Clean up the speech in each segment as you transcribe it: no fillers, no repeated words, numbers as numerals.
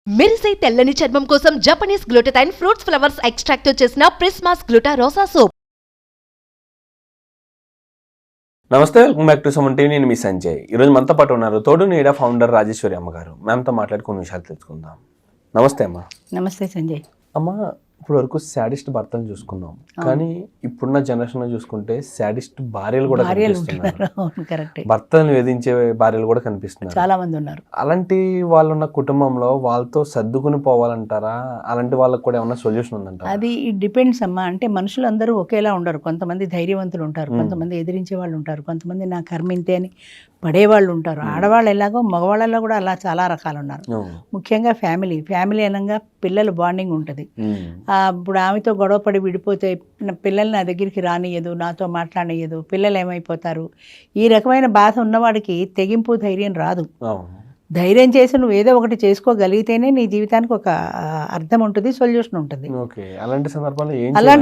మెరిసే తెల్లని చర్మం కోసం Japanese glutathione fruits flowers extract తో చేసిన ప్రిస్మాస్ గ్లూటా రోసా సోప్. నమస్తే, welcome back to Suman TV. నేను మీ సంజయ్. ఈరోజు మనతో పాటు ఉన్నారు తోడు నీడ ఫౌండర్ రాజేశ్వరి అమ్మగారు. మ్యామ్తో మాట్లాడి కొన్ని విషయాలు తెలుసుకుందాం. నమస్తే అమ్మ. నమస్తే సంజయ్. అమ్మ, ఇప్పుడు వరకు శాడిస్ట్ భర్తలు చూసుకున్నాం, కానీ ఇప్పుడున్న జనరేషన్ లో చూసుకుంటే శాడిస్ట్ భార్యలు కూడా కనిపిస్తున్నారు. భర్తలను వేధించే భార్యలు కూడా కనిపిస్తున్నారు, చాలా మంది ఉన్నారు. అలాంటి వాళ్ళు ఉన్న కుటుంబంలో వాళ్ళతో సర్దుకుని పోవాలంటారా? అలాంటి వాళ్ళకి కూడా ఏమన్నా సొల్యూషన్ ఉందంటారా? అది డిపెండ్స్ అమ్మా. అంటే మనుషులందరూ ఒకేలా ఉండరు. కొంతమంది ధైర్యవంతులు ఉంటారు, కొంతమంది ఎదిరించే వాళ్ళు ఉంటారు, కొంతమంది నా కర్మింతే అని పడేవాళ్ళు ఉంటారు. ఆడవాళ్ళు ఎలాగో మగవాళ్ళలో కూడా అలా చాలా రకాలు ఉన్నారు. ముఖ్యంగా ఫ్యామిలీ అనగా పిల్లల బాండింగ్ ఉంటుంది. ఇప్పుడు ఆమెతో గొడవపడి విడిపోతే పిల్లల్ని నా దగ్గరికి రానియదు, నాతో మాట్లాడనియదు, పిల్లలు ఏమైపోతారు, ఈ రకమైన బాధ ఉన్నవాడికి తెగింపు ధైర్యం రాదు. ధైర్యం చేసి నువ్వు ఏదో ఒకటి చేసుకోగలిగితేనే నీ జీవితానికి ఒక అర్థం ఉంటుంది, సొల్యూషన్ ఉంటుంది. అలాంటి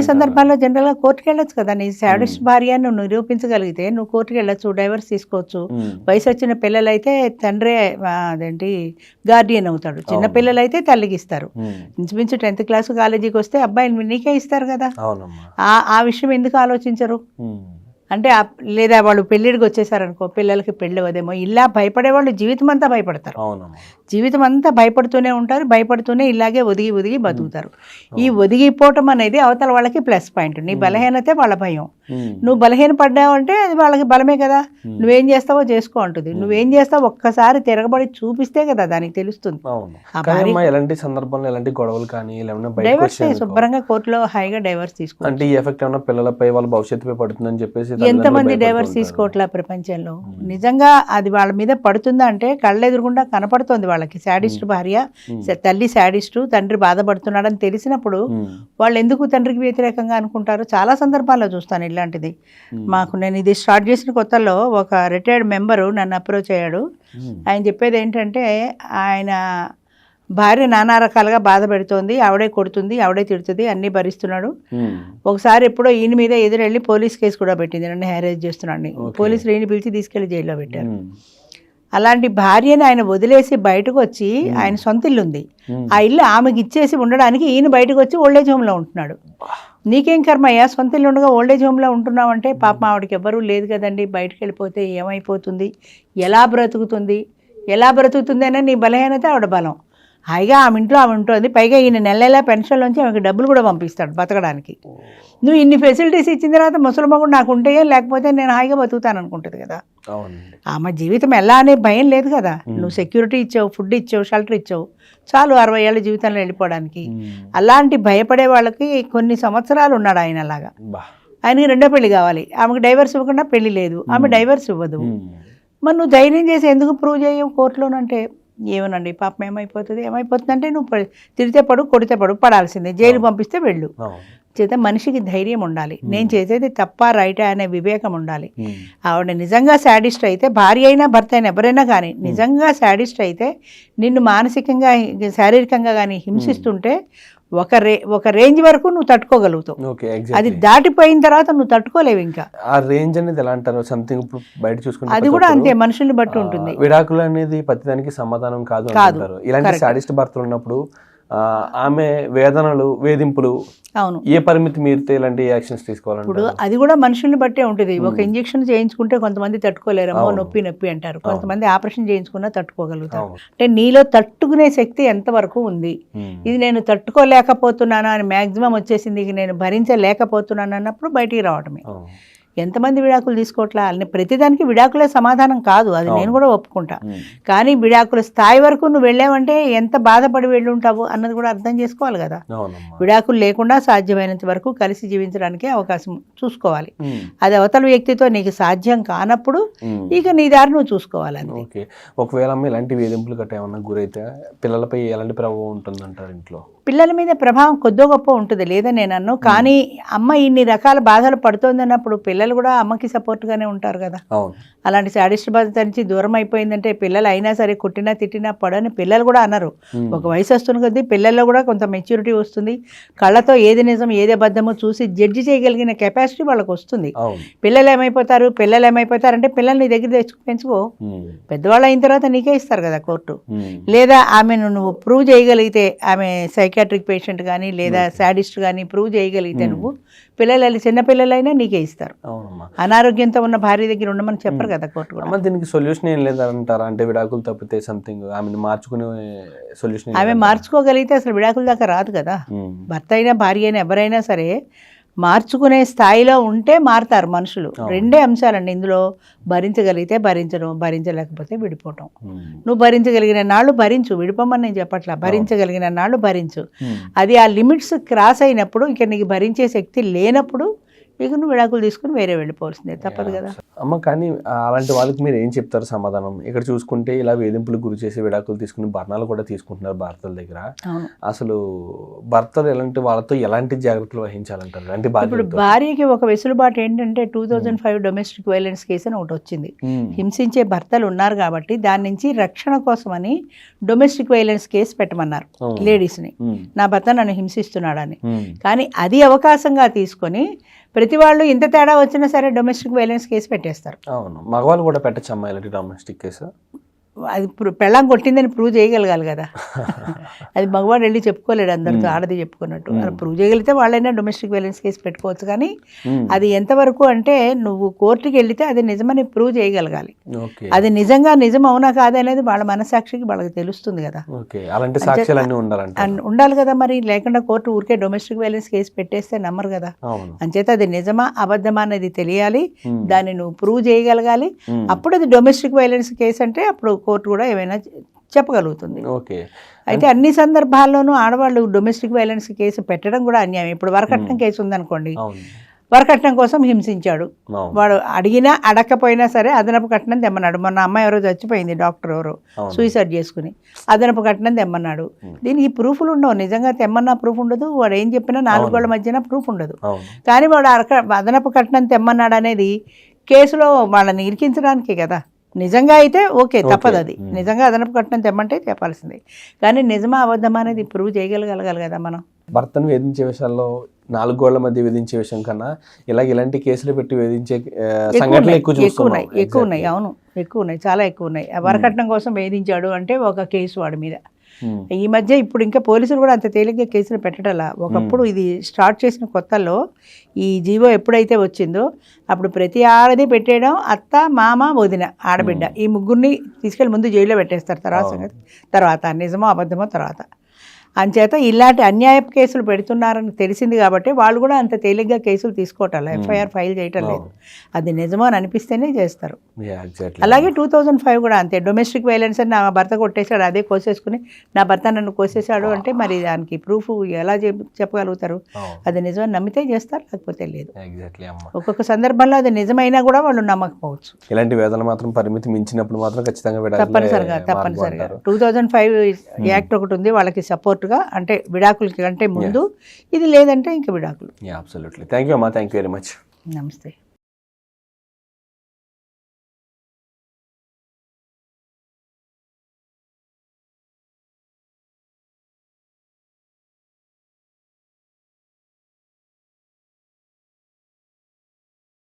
సందర్భాల్లో జనరల్గా కోర్టుకు వెళ్ళొచ్చు కదా. నీ శాడిస్ట్ భార్య నువ్వు నిరూపించగలిగితే నువ్వు కోర్టుకు వెళ్ళొచ్చు, డైవర్స్ తీసుకోవచ్చు. వయసు వచ్చిన పిల్లలైతే తండ్రే అదేంటి గార్డియన్ అవుతాడు, చిన్న పిల్లలైతే తల్లికి ఇస్తారు. ఇంచుమించు 10th క్లాస్ కాలేజీకి వస్తే అబ్బాయిని నీకే ఇస్తారు కదా. ఆ విషయం ఎందుకు ఆలోచించరు? అంటే లేదా వాళ్ళు పెళ్ళిడికి వచ్చేసారనుకో, పిల్లలకి పెళ్ళి అవ్వదేమో, ఇలా భయపడేవాళ్ళు జీవితం అంతా భయపడతారు. జీవితం అంతా భయపడుతూనే ఉంటారు, భయపడుతూనే ఇలాగే ఒదిగి బతుకుతారు. ఈ ఒదిగిపోవటం అనేది అవతల వాళ్ళకి ప్లస్ పాయింట్. నీ బలహీనతే వాళ్ళ భయం. నువ్వు బలహీన పడ్డావు అంటే అది వాళ్ళకి బలమే కదా. నువ్వేం చేస్తావో చేసుకో అంటుంది. నువ్వేం చేస్తావు ఒక్కసారి తిరగబడి చూపిస్తే కదా దానికి తెలుస్తుంది. ఎలాంటి సందర్భంలో ఎలాంటి గొడవలు కానీ డైవర్స్ శుభ్రంగా కోర్టులో హాయిగా డైవర్స్ తీసుకో. అంటే ఈ ఎఫెక్ట్ ఏమైనా పిల్లలపై వాళ్ళ భవిష్యత్తుపై పడుతుందని చెప్పేసి ఎంతమంది డైవర్స్ తీసుకోవట్లా ప్రపంచంలో. నిజంగా అది వాళ్ళ మీద పడుతుందా అంటే కళ్ళెదురుగుండా కనపడుతుంది వాళ్ళకి. శాడిస్ట్ భార్య, తల్లి శాడిస్టు, తండ్రి బాధపడుతున్నాడని తెలిసినప్పుడు వాళ్ళు ఎందుకు తండ్రికి వ్యతిరేకంగా అనుకుంటారు? చాలా సందర్భాల్లో చూస్తాను ఇలాంటిది. నేను ఇది స్టార్ట్ చేసిన కొత్తలో ఒక రిటైర్డ్ మెంబరు నన్ను అప్రోచ్ అయ్యాడు. ఆయన చెప్పేది ఏంటంటే ఆయన భార్య నానా రకాలుగా బాధ పెడుతోంది, ఆవిడే కొడుతుంది, ఆవిడే తిడుతుంది, అన్నీ భరిస్తున్నాడు. ఒకసారి ఎప్పుడో ఈయన మీద ఎదురెళ్ళి పోలీస్ కేసు కూడా పెట్టింది, నన్ను హ్యారేజ్ చేస్తున్నాడు. పోలీసులు ఈయన పిలిచి తీసుకెళ్లి జైల్లో పెట్టారు. అలాంటి భార్యని ఆయన వదిలేసి బయటకు వచ్చి, ఆయన సొంత ఇల్లు ఉంది, ఆ ఇల్లు ఆమెకి ఇచ్చేసి ఉండడానికి ఈయన బయటకు వచ్చి ఓల్డేజ్ హోమ్లో ఉంటున్నాడు. నీకేం కర్మయ్యా, సొంత ఇల్లు ఉండగా ఓల్డేజ్ హోమ్లో ఉంటున్నావు అంటే? పాపం ఆవిడకి ఎవ్వరూ లేదు కదండి, బయటకు వెళ్ళిపోతే ఏమైపోతుంది, ఎలా బ్రతుకుతుంది అని నీ బలహీనత ఆవిడ బలం. హాయిగా ఆమె ఇంట్లో ఆమె ఉంటుంది. పైగా ఈయన నెల పెన్షన్లోంచి ఆమెకి డబ్బులు కూడా పంపిస్తాడు బతకడానికి. నువ్వు ఇన్ని ఫెసిలిటీస్ ఇచ్చిన తర్వాత ముసలి మగుడు నాకు ఉంటాయో, లేకపోతే నేను హాయిగా బతుకుతాను అనుకుంటుంది కదా. ఆమె జీవితం ఎలా అనే భయం లేదు కదా. నువ్వు సెక్యూరిటీ ఇచ్చావు, ఫుడ్ ఇచ్చావు, షెల్టర్ ఇచ్చావు, చాలు 60 ఏళ్ళ జీవితంలో వెళ్ళిపోవడానికి. అలాంటి భయపడే వాళ్ళకి కొన్ని సంవత్సరాలు ఉన్నాడు ఆయన. అలాగా ఆయనకి రెండో పెళ్లి కావాలి, ఆమెకు డైవర్స్ ఇవ్వకుండా పెళ్లి లేదు, ఆమె డైవర్స్ ఇవ్వదు. మరి నువ్వు ధైర్యం చేసి ఎందుకు ప్రూవ్ చేయవు కోర్టులోనంటే? ఏమోనండి పాపం ఏమైపోతుంది అంటే నువ్వు తిడితే పడు, కొడితే పడు, పడాల్సిందే, జైలు పంపిస్తే వెళ్ళు. చేత మనిషికి ధైర్యం ఉండాలి. నేను చేసేది తప్ప రైటా అనే వివేకం ఉండాలి. ఆవిడ నిజంగా శాడిస్ట్ అయితే, భార్య అయినా భర్త అయినా ఎవరైనా కానీ నిజంగా శాడిస్ట్ అయితే నిన్ను మానసికంగా శారీరకంగా కానీ హింసిస్తుంటే ఒక రేంజ్ వరకు నువ్వు తట్టుకోగలుగుతావు. అది దాటిపోయిన తర్వాత నువ్వు తట్టుకోలేవు. ఇంకా ఆ రేంజ్ అనేది ఎలా అంటారు? సంథింగ్ బయట చూసుకుంటే అది కూడా అంతే, మనుషుల్ని బట్టి ఉంటుంది. విడాకులు అనేది ప్రతిదానికి సమాధానం కాదు అంటారు. ఇలాంటి శాడిస్ట్ భర్తలు ఉన్నప్పుడు ఆమె వేదనలు, వేధింపులు ఏ పరిమితి మీరితే ఇలాంటి యాక్షన్స్ తీసుకోవాలంటే? ఇప్పుడు అది కూడా మనుషుల్ని బట్టే ఉంటుంది. ఒక ఇంజెక్షన్ చేయించుకుంటే కొంతమంది తట్టుకోలేరమ్మో, నొప్పి అంటారు. కొంతమంది ఆపరేషన్ చేయించుకున్నా తట్టుకోగలుగుతారు. అంటే నీలో తట్టుకునే శక్తి ఎంతవరకు ఉంది. ఇది నేను తట్టుకోలేకపోతున్నాను అని మ్యాక్సిమం వచ్చేసింది, ఇక నేను భరించలేకపోతున్నాను అన్నప్పుడు బయటికి రావడమే. ఎంతమంది విడాకులు తీసుకోవట్లా? అని ప్రతిదానికి విడాకులే సమాధానం కాదు, అది నేను కూడా ఒప్పుకుంటా. కానీ విడాకుల స్థాయి వరకు నువ్వు వెళ్ళావంటే ఎంత బాధపడి వెళ్ళి ఉంటావు అన్నది కూడా అర్థం చేసుకోవాలి కదా. విడాకులు లేకుండా సాధ్యమైనంత వరకు కలిసి జీవించడానికి అవకాశం చూసుకోవాలి. అది అవతల వ్యక్తితో నీకు సాధ్యం కానప్పుడు ఇక నీ దారి నువ్వు చూసుకోవాలి. ఒకవేళ ఇలాంటి వేధింపులు గట్రా ఏమన్నా గురైతే పిల్లలపై ఎలాంటి ప్రభావం ఉంటుందంటారు? ఇంట్లో పిల్లల మీద ప్రభావం కొద్దో గొప్ప ఉంటుంది, లేదని నేను అన్నాను. కానీ అమ్మ ఇన్ని రకాల బాధలు పడుతోందన్నప్పుడు పిల్లలు పిల్లలు కూడా అమ్మకి సపోర్ట్గానే ఉంటారు కదా. అవును. అలాంటి శాడిస్ట్ భర్త నుంచి దూరం అయిపోయిందంటే పిల్లలు అయినా సరే కొట్టినా తిట్టినా పడని పిల్లలు కూడా అన్నారు. ఒక వయసు వస్తుంది కొద్దీ పిల్లల్లో కూడా కొంత మెచ్యూరిటీ వస్తుంది. కళ్ళతో ఏది నిజం ఏది అబద్ధమో చూసి జడ్జి చేయగలిగిన కెపాసిటీ వాళ్ళకి వస్తుంది. పిల్లలు ఏమైపోతారంటే పిల్లల్ని దగ్గర పెంచుకో, పెద్దవాళ్ళు అయిన తర్వాత నీకే ఇస్తారు కదా కోర్టు. లేదా ఆమెను నువ్వు ప్రూవ్ చేయగలిగితే, ఆమె సైకాట్రిక్ పేషెంట్ కానీ లేదా శాడిస్ట్ కానీ ప్రూవ్ చేయగలిగితే నువ్వు పిల్లలు చిన్న పిల్లలైనా నీకే ఇస్తారు. అనారోగ్యంతో ఉన్న భార్య దగ్గర ఉండమని చెప్పరు కదా కోర్టు కూడా. దీనికి సొల్యూషన్ ఏం లేదంటారా? అంటే విడాకులు తప్పితే సంథింగ్ ఆమెను మార్చుకునే సొల్యూషన్? ఆమె మార్చుకోగలిగితే అసలు విడాకుల దాకా రాదు కదా. భర్త అయినా భార్య అయినా ఎవరైనా సరే మార్చుకునే స్థాయిలో ఉంటే మారుతారు మనుషులు. రెండే అంశాలండి ఇందులో, భరించగలిగితే భరించడం, భరించలేకపోతే విడిపోవటం. నువ్వు భరించగలిగిన నాళ్ళు భరించు, విడిపోమని నేను చెప్పట్లా, భరించగలిగిన నాళ్ళు భరించు. అది ఆ లిమిట్స్ క్రాస్ అయినప్పుడు, ఇక నీకు భరించే శక్తి లేనప్పుడు ఇక నువ్వు విడాకులు తీసుకుని వేరే వెళ్ళిపోవాల్సిందే, తప్పదు కదా. అమ్మ, కానీ అలాంటి వాళ్ళకి మీరు ఏం చెప్తారు సమాధానం? ఇక్కడ చూసుకుంటే ఇలా వేధింపులకు గురి చేసి విడాకులు తీసుకుని భరణాలు కూడా తీసుకుంటున్నారు భర్తల దగ్గర. అసలు భర్తలు వాళ్ళతో ఎలాంటి జాగ్రత్తలు వహించాలంటారు? అంటే ఇప్పుడు భార్యకి ఒక వెసులుబాటు ఏంటంటే 2005 డొమెస్టిక్ వైలెన్స్ కేసు అని ఒకటి వచ్చింది. హింసించే భర్తలు ఉన్నారు కాబట్టి దాని నుంచి రక్షణ కోసమని డొమెస్టిక్ వైలెన్స్ కేసు పెట్టమన్నారు లేడీస్ని. నా భర్త నన్ను హింసిస్తున్నాడని. కానీ అది అవకాశంగా తీసుకొని ప్రతి వాళ్ళు ఇంత తేడా వచ్చినా సరే డొమెస్టిక్ వైలెన్స్ కేసు పెట్టేస్తారు. అవును, మగవాళ్ళు కూడా పెట్టచ్చు అమ్మాయి ఇలాంటి డొమెస్టిక్ కేసు. అది పెళ్ళాం కొట్టిందని ప్రూవ్ చేయగలగాలి కదా. అది మగవాడు వెళ్ళి చెప్పుకోలేడు అందరితో, ఆడది చెప్పుకున్నట్టు. ప్రూవ్ చేయగలిగితే వాళ్ళైనా డొమెస్టిక్ వైలెన్స్ కేసు పెట్టుకోవచ్చు. కానీ అది ఎంతవరకు అంటే నువ్వు కోర్టుకి వెళితే అది నిజమని ప్రూవ్ చేయగలగాలి. అది నిజంగా నిజం అవునా కాదనేది వాళ్ళ మనసాక్షికి వాళ్ళకి తెలుస్తుంది కదా. ఉండాలి కదా మరి, లేకుండా కోర్టు ఊరికే డొమెస్టిక్ వైలెన్స్ కేసు పెట్టేస్తే నమ్మరు కదా. అంచేత అది నిజమా అబద్ధమా అనేది తెలియాలి, దాన్ని నువ్వు ప్రూవ్ చేయగలగాలి. అప్పుడు అది డొమెస్టిక్ వైలెన్స్ కేసు అంటే అప్పుడు కోర్టు కూడా ఏమైనా చెప్పగలుగుతుంది. అయితే అన్ని సందర్భాల్లోనూ ఆడవాళ్ళు డొమెస్టిక్ వైలెన్స్ కేసు పెట్టడం కూడా అన్యాయం. ఇప్పుడు వరకట్నం కేసు ఉందనుకోండి, వరకట్నం కోసం హింసించాడు వాడు, అడిగినా అడగకపోయినా సరే అదనపు కట్నం తెమ్మన్నాడు. మొన్న అమ్మాయి ఎవరో చచ్చిపోయింది, డాక్టర్ ఎవరో సూసైడ్ చేసుకుని, అదనపు కట్నం తెమ్మన్నాడు. దీనికి ప్రూఫ్లు ఉండవు, నిజంగా తెమ్మన్నా ప్రూఫ్ ఉండదు, వాడు ఏం చెప్పినా 4 గోళ్ల మధ్యన ప్రూఫ్ ఉండదు. కానీ వాడు అదనపు కట్నం తెమ్మన్నాడు అనేది కేసులో వాళ్ళని ఇరికించడానికే కదా. నిజంగా అయితే ఓకే, తప్పదు. అది నిజంగా అదనపు కట్నం తెమ్మంటే చెప్పాల్సిందే. కానీ నిజమా అబద్ధమా అనేది ప్రూవ్ చేయగలగాలి కదా మనం. భర్తను వేధించే విషయాల్లో 4 గోళ్ల మధ్య వేధించే విషయం కన్నా ఇలాంటి కేసులు పెట్టి వేధించే సంఘటనలు ఎక్కువ ఉన్నాయి. అవును, ఎక్కువ ఉన్నాయి, చాలా ఎక్కువ ఉన్నాయి. వరకట్నం కోసం వేధించాడు అంటే ఒక కేసు వాడి మీద. ఈ మధ్య ఇప్పుడు ఇంకా పోలీసులు కూడా అంత తేలిగ్గా కేసులు పెట్టడలా. ఒకప్పుడు ఇది స్టార్ట్ చేసిన కొత్తల్లో ఈ జీవో ఎప్పుడైతే వచ్చిందో అప్పుడు ప్రతి ఆడది పెట్టేయడం, అత్త, మామ, వదిన, ఆడబిడ్డ, ఈ ముగ్గురిని తీసుకెళ్ళి ముందు జైల్లో పెట్టేస్తారు. తర్వాత నిజమో అబద్ధమో తర్వాత. అంచేత ఇలాంటి అన్యాయపు కేసులు పెడుతున్నారని తెలిసింది కాబట్టి వాళ్ళు కూడా అంత తేలిగ్గా కేసులు తీసుకోవటం, ఎఫ్ఐఆర్ ఫైల్ చేయటం లేదు. అది నిజమో అని అనిపిస్తేనే చేస్తారు. అలాగే 2005 కూడా అంతే, డొమెస్టిక్ వైలెన్స్ అని నా భర్త కొట్టేశాడు, అదే కోసేసుకుని నా భర్త నన్ను కోసేశాడు అంటే మరి దానికి ప్రూఫ్ ఎలా చెప్పగలుగుతారు? అది నిజమని నమ్మితే చేస్తారు, లేకపోతే లేదు. ఒక్కొక్క సందర్భంలో అది నిజమైనా కూడా వాళ్ళు నమ్మకపోవచ్చు. ఇలాంటి వేదనలు మాత్రం పరిమితి మించినప్పుడు మాత్రం ఖచ్చితంగా తప్పనిసరిగా 2005 యాక్ట్ ఒకటి ఉంది వాళ్ళకి సపోర్ట్ గా, అంటే విడాకులకి కంటే ముందు. ఇది లేదంటే ఇంకా విడాకులు. అబ్సల్యూట్లీ. థ్యాంక్ యూ అమ్మా, థ్యాంక్ యూ వెరీ మచ్. నమస్తే.